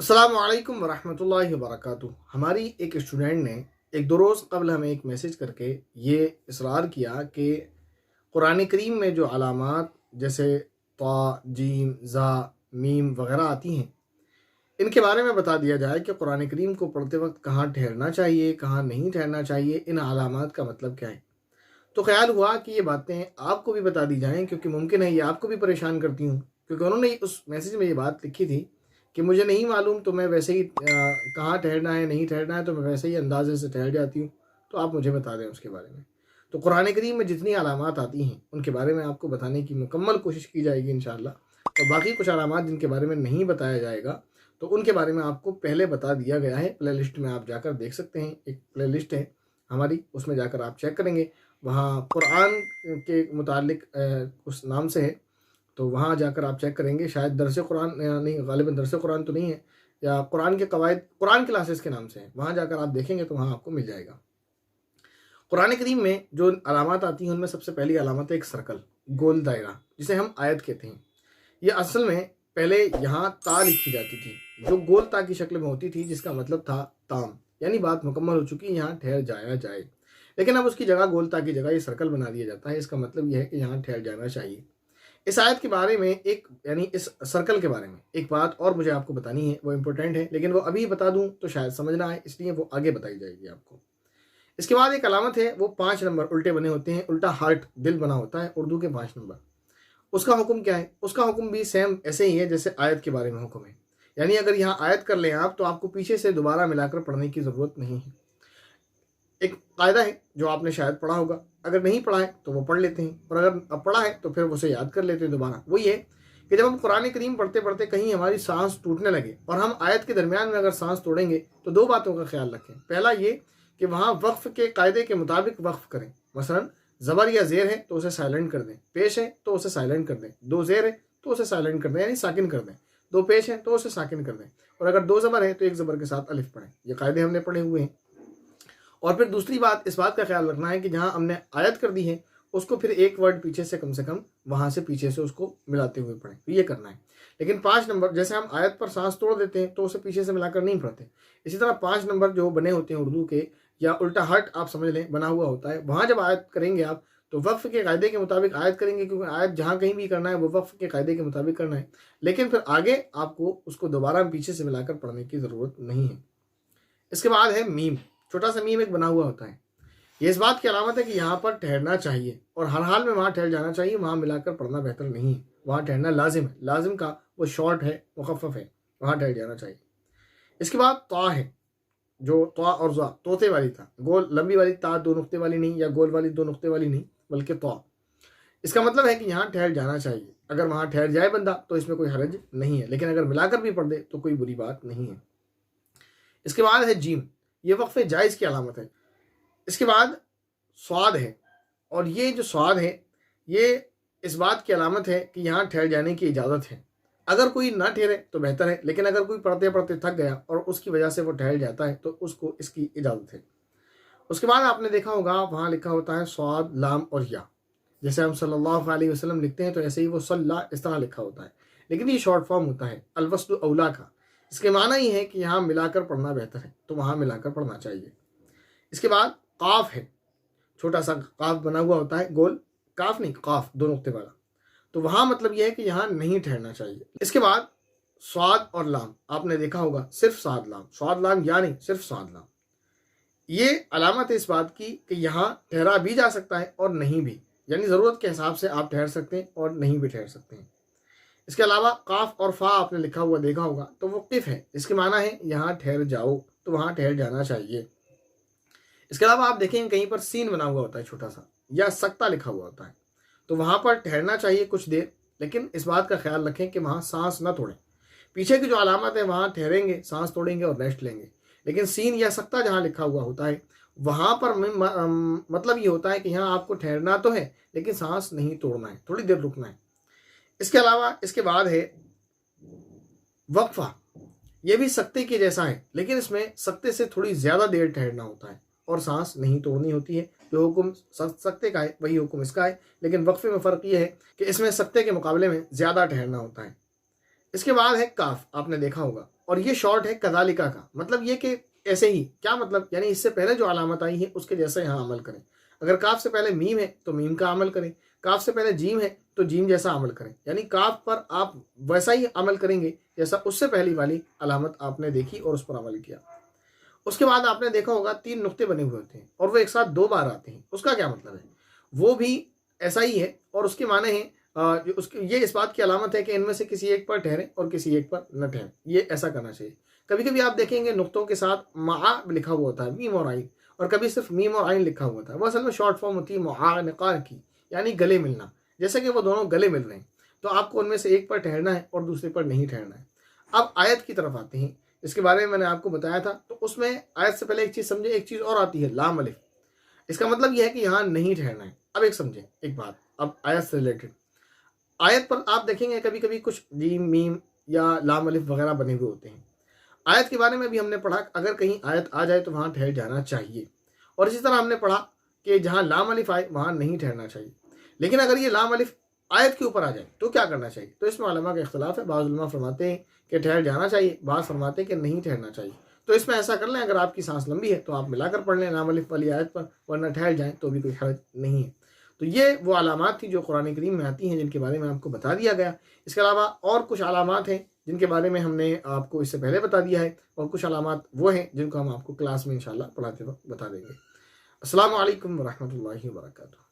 السلام علیکم ورحمۃ اللہ وبرکاتہ۔ ہماری ایک اسٹوڈنٹ نے ایک دو روز قبل ہمیں ایک میسج کر کے یہ اصرار کیا کہ قرآن کریم میں جو علامات جیسے طا، جیم، زا، میم وغیرہ آتی ہیں، ان کے بارے میں بتا دیا جائے کہ قرآن کریم کو پڑھتے وقت کہاں ٹھہرنا چاہیے، کہاں نہیں ٹھہرنا چاہیے، ان علامات کا مطلب کیا ہے۔ تو خیال ہوا کہ یہ باتیں آپ کو بھی بتا دی جائیں، کیونکہ ممکن ہے یہ آپ کو بھی پریشان کرتی ہوں، کیونکہ انہوں نے اس میسج میں یہ بات لکھی تھی کہ مجھے نہیں معلوم، تو میں ویسے ہی کہاں ٹھہرنا ہے نہیں ٹھہرنا ہے تو میں ویسے ہی اندازے سے ٹھہر جاتی ہوں، تو آپ مجھے بتا دیں اس کے بارے میں۔ تو قرآن کریم میں جتنی علامات آتی ہیں ان کے بارے میں آپ کو بتانے کی مکمل کوشش کی جائے گی انشاءاللہ، اور باقی کچھ علامات جن کے بارے میں نہیں بتایا جائے گا تو ان کے بارے میں آپ کو پہلے بتا دیا گیا ہے۔ پلے لسٹ میں آپ جا کر دیکھ سکتے ہیں، ایک پلے لسٹ ہے ہماری، اس میں جا کر آپ چیک کریں گے، وہاں قرآن کے متعلق اس نام سے ہے، تو وہاں جا کر آپ چیک کریں گے، شاید درس قرآن نہیں، غالباً درس قرآن تو نہیں ہے، یا قرآن کے قواعد، قرآن کلاسز کے نام سے ہے، وہاں جا کر آپ دیکھیں گے تو وہاں آپ کو مل جائے گا۔ قرآن کریم میں جو علامات آتی ہیں ان میں سب سے پہلی علامت ہے ایک سرکل، گول دائرہ، جسے ہم آیت کہتے ہیں۔ یہ اصل میں پہلے یہاں تا لکھی جاتی تھی، جو گول تا کی شکل میں ہوتی تھی، جس کا مطلب تھا تام، یعنی بات مکمل ہو چکی، یہاں ٹھہر جایا جائے، لیکن اب اس کی جگہ گول تا کی جگہ یہ سرکل بنا دیا جاتا ہے۔ اس کا مطلب یہ ہے کہ یہاں ٹھہر جانا چاہیے۔ اس آیت کے بارے میں ایک، یعنی اس سرکل کے بارے میں ایک بات اور مجھے آپ کو بتانی ہے، وہ امپورٹنٹ ہے، لیکن وہ ابھی بتا دوں تو شاید سمجھ نہ آئے، اس لیے وہ آگے بتائی جائے گی آپ کو۔ اس کے بعد ایک علامت ہے، وہ 5 نمبر الٹے بنے ہوتے ہیں، الٹا ہارٹ، دل بنا ہوتا ہے، اردو کے 5 نمبر۔ اس کا حکم کیا ہے؟ اس کا حکم بھی سیم ایسے ہی ہے جیسے آیت کے بارے میں حکم ہے، یعنی اگر یہاں آیت کر لیں آپ تو آپ کو پیچھے سے دوبارہ ملا کر پڑھنے کی ضرورت نہیں ہے۔ ایک قاعدہ ہے جو آپ نے شاید پڑھا ہوگا، اگر نہیں پڑھا ہے تو وہ پڑھ لیتے ہیں، اور اگر اب پڑھا ہے تو پھر اسے یاد کر لیتے ہیں دوبارہ۔ وہ یہ کہ جب ہم قرآن کریم پڑھتے پڑھتے کہیں ہماری سانس ٹوٹنے لگے اور ہم آیت کے درمیان میں اگر سانس توڑیں گے تو دو باتوں کا خیال رکھیں۔ پہلا یہ کہ وہاں وقف کے قاعدے کے مطابق وقف کریں، مثلا زبر یا زیر ہے تو اسے سائلنٹ کر دیں، پیش ہے تو اسے سائلنٹ کر دیں، دو زیر ہے تو اسے سائلنٹ کر دیں، یعنی ساکن کر دیں، دو پیش ہے تو اسے ساکن کر دیں، اور اگر دو زبر ہے تو ایک زبر کے ساتھ الف پڑھیں۔ یہ قاعدے ہم نے پڑھے ہوئے ہیں۔ اور پھر دوسری بات، اس بات کا خیال رکھنا ہے کہ جہاں ہم نے آیت کر دی ہے اس کو پھر ایک ورڈ پیچھے سے کم وہاں سے پیچھے سے اس کو ملاتے ہوئے پڑھیں، تو یہ کرنا ہے۔ لیکن 5 نمبر جیسے ہم آیت پر سانس توڑ دیتے ہیں تو اسے پیچھے سے ملا کر نہیں پڑھتے، اسی طرح 5 نمبر جو بنے ہوتے ہیں اردو کے، یا الٹا ہٹ آپ سمجھ لیں بنا ہوا ہوتا ہے، وہاں جب آیت کریں گے آپ تو وقف کے قاعدے کے مطابق آیت کریں گے، کیونکہ آیت جہاں کہیں بھی کرنا ہے وہ وقف کے قاعدے کے مطابق کرنا ہے، لیکن پھر آگے آپ کو اس کو دوبارہ پیچھے سے ملا کر پڑھنے کی ضرورت نہیں ہے۔ اس کے بعد ہے میم، چھوٹا سا میم ایک بنا ہوا ہوتا ہے، یہ اس بات کی علامت ہے کہ یہاں پر ٹھہرنا چاہیے، اور ہر حال میں وہاں ٹھہر جانا چاہیے، وہاں ملا کر پڑھنا بہتر نہیں ہے، وہاں ٹھہرنا لازم ہے، لازم کا وہ شارٹ ہے، مخفف ہے، وہاں ٹھہر جانا چاہیے۔ اس کے بعد طا ہے، جو طا اور ضا، طوطے والی تا، گول لمبی والی تا، 2 نقطے والی نہیں، یا گول والی 2 نقطے والی نہیں، بلکہ طا۔ اس کا مطلب ہے کہ یہاں ٹھہر جانا چاہیے، اگر وہاں ٹھہر جائے بندہ تو اس میں کوئی حرج نہیں ہے، لیکن اگر ملا کر بھی پڑھ دے تو کوئی بری بات نہیں ہے۔ اس کے بعد ہے جیم، یہ وقف جائز کی علامت ہے۔ اس کے بعد سواد ہے، اور یہ جو سواد ہے یہ اس بات کی علامت ہے کہ یہاں ٹھہر جانے کی اجازت ہے، اگر کوئی نہ ٹھہرے تو بہتر ہے، لیکن اگر کوئی پڑھتے پڑھتے تھک گیا اور اس کی وجہ سے وہ ٹھہر جاتا ہے تو اس کو اس کی اجازت ہے۔ اس کے بعد آپ نے دیکھا ہوگا وہاں لکھا ہوتا ہے سواد، لام اور یا، جیسے ہم صلی اللہ علیہ وسلم لکھتے ہیں تو ایسے ہی وہ صلی اللہ اس طرح لکھا ہوتا ہے، لیکن یہ شارٹ فارم ہوتا ہے الوسط اولا کا۔ اس کے معنی یہ ہے کہ یہاں ملا کر پڑھنا بہتر ہے، تو وہاں ملا کر پڑھنا چاہیے۔ اس کے بعد قاف ہے، چھوٹا سا قاف بنا ہوا ہوتا ہے، گول کاف نہیں، قاف 2 نقطے والا، تو وہاں مطلب یہ ہے کہ یہاں نہیں ٹھہرنا چاہیے۔ اس کے بعد سواد اور لام، آپ نے دیکھا ہوگا صرف سواد لام، سواد لام یا نہیں، صرف سواد لام، یہ علامت ہے اس بات کی کہ یہاں ٹھہرا بھی جا سکتا ہے اور نہیں بھی، یعنی ضرورت کے حساب سے آپ ٹھہر سکتے ہیں اور نہیں بھی ٹھہر سکتے ہیں۔ اس کے علاوہ قاف اور فا آپ نے لکھا ہوا دیکھا ہوگا تو وہ قف ہے، اس کے معنی ہے یہاں ٹھہر جاؤ، تو وہاں ٹھہر جانا چاہیے۔ اس کے علاوہ آپ دیکھیں کہیں پر سین بنا ہوا ہوتا ہے چھوٹا سا، یا سکتا لکھا ہوا ہوتا ہے، تو وہاں پر ٹھہرنا چاہیے کچھ دیر، لیکن اس بات کا خیال رکھیں کہ وہاں سانس نہ توڑیں۔ پیچھے کی جو علامت ہے وہاں ٹھہریں گے، سانس توڑیں گے اور ریسٹ لیں گے، لیکن سین یا سکتا جہاں لکھا ہوا ہوتا ہے وہاں پر مطلب یہ ہوتا ہے کہ یہاں آپ کو ٹھہرنا تو ہے لیکن سانس نہیں توڑنا ہے، تھوڑی دیر رکنا ہے۔ اس کے علاوہ اس کے بعد ہے وقفہ، یہ بھی سکتے کے جیسا ہے، لیکن اس میں سکتے سے تھوڑی زیادہ دیر ٹھہرنا ہوتا ہے اور سانس نہیں توڑنی ہوتی ہے۔ جو حکم سکتے کا ہے وہی حکم اس کا ہے، لیکن وقفے میں فرق یہ ہے کہ اس میں سکتے کے مقابلے میں زیادہ ٹھہرنا ہوتا ہے۔ اس کے بعد ہے کاف، آپ نے دیکھا ہوگا اور یہ شارٹ ہے کذالکا کا، مطلب یہ کہ ایسے ہی، کیا مطلب؟ یعنی اس سے پہلے جو علامت آئی ہے اس کے جیسے یہاں عمل کریں۔ اگر کاف سے پہلے میم ہے تو میم کا عمل کریں، کاف سے پہلے جیم ہے تو جیم جیسا عمل کریں، یعنی کاف پر آپ ویسا ہی عمل کریں گے جیسا اس سے پہلی والی علامت آپ نے دیکھی اور اس پر عمل کیا۔ اس کے بعد آپ نے دیکھا ہوگا 3 نقطے بنے ہوئے ہوتے ہیں اور وہ ایک ساتھ 2 بار آتے ہیں، اس کا کیا مطلب ہے؟ وہ بھی ایسا ہی ہے، اور اس کے معنی ہے یہ اس بات کی علامت ہے کہ ان میں سے کسی ایک پر ٹھہرے اور کسی ایک پر نہ ٹھہرے، یہ ایسا کرنا چاہیے۔ کبھی کبھی آپ دیکھیں گے نقطوں کے ساتھ معا لکھا ہوا ہوتا ہے، میم اور عین، اور کبھی صرف میم اور عین لکھا ہوا ہوتا ہے، وہ اصل میں شارٹ فارم ہوتی ہے معانقہ کی، یعنی گلے ملنا، جیسے کہ وہ دونوں گلے مل رہے ہیں، تو آپ کو ان میں سے ایک پر ٹھہرنا ہے اور دوسرے پر نہیں ٹھہرنا ہے۔ اب آیت کی طرف آتے ہیں، اس کے بارے میں نے آپ کو بتایا تھا، تو اس میں آیت سے پہلے ایک چیز سمجھے، ایک چیز اور آتی ہے لام الف، اس کا مطلب یہ ہے کہ یہاں نہیں ٹھہرنا ہے۔ اب ایک سمجھیں ایک بات، اب آیت سے ریلیٹڈ، آیت پر آپ دیکھیں گے کبھی کبھی کچھ جیم میم یا لام الف وغیرہ بنے ہوئے ہوتے ہیں۔ آیت کے بارے میں بھی ہم نے پڑھا اگر کہیں آیت آ جائے تو وہاں ٹھہر جانا چاہیے، اور اسی طرح ہم نے پڑھا کہ جہاں لام الف آئے وہاں نہیں ٹھہرنا چاہیے۔ لیکن اگر یہ لام الف آیت کے اوپر آ جائے تو کیا کرنا چاہیے؟ تو اس میں علماء کا اختلاف ہے، بعض علماء فرماتے ہیں کہ ٹھہر جانا چاہیے، بعض فرماتے ہیں کہ نہیں ٹھہرنا چاہیے۔ تو اس میں ایسا کر لیں، اگر آپ کی سانس لمبی ہے تو آپ ملا کر پڑھ لیں لام الف والی آیت پر، ورنہ ٹھہر جائیں تو بھی کوئی حرج نہیں ہے۔ تو یہ وہ علامات تھی جو قرآن کریم میں آتی ہیں، جن کے بارے میں آپ کو بتا دیا گیا۔ اس کے علاوہ اور کچھ علامات ہیں جن کے بارے میں ہم نے آپ کو اس سے پہلے بتا دیا ہے، اور کچھ علامات وہ ہیں جن کو ہم آپ کو کلاس میں انشاءاللہ پڑھاتے وقت بتا دیں گے۔ السلام علیکم ورحمۃ اللہ وبرکاتہ۔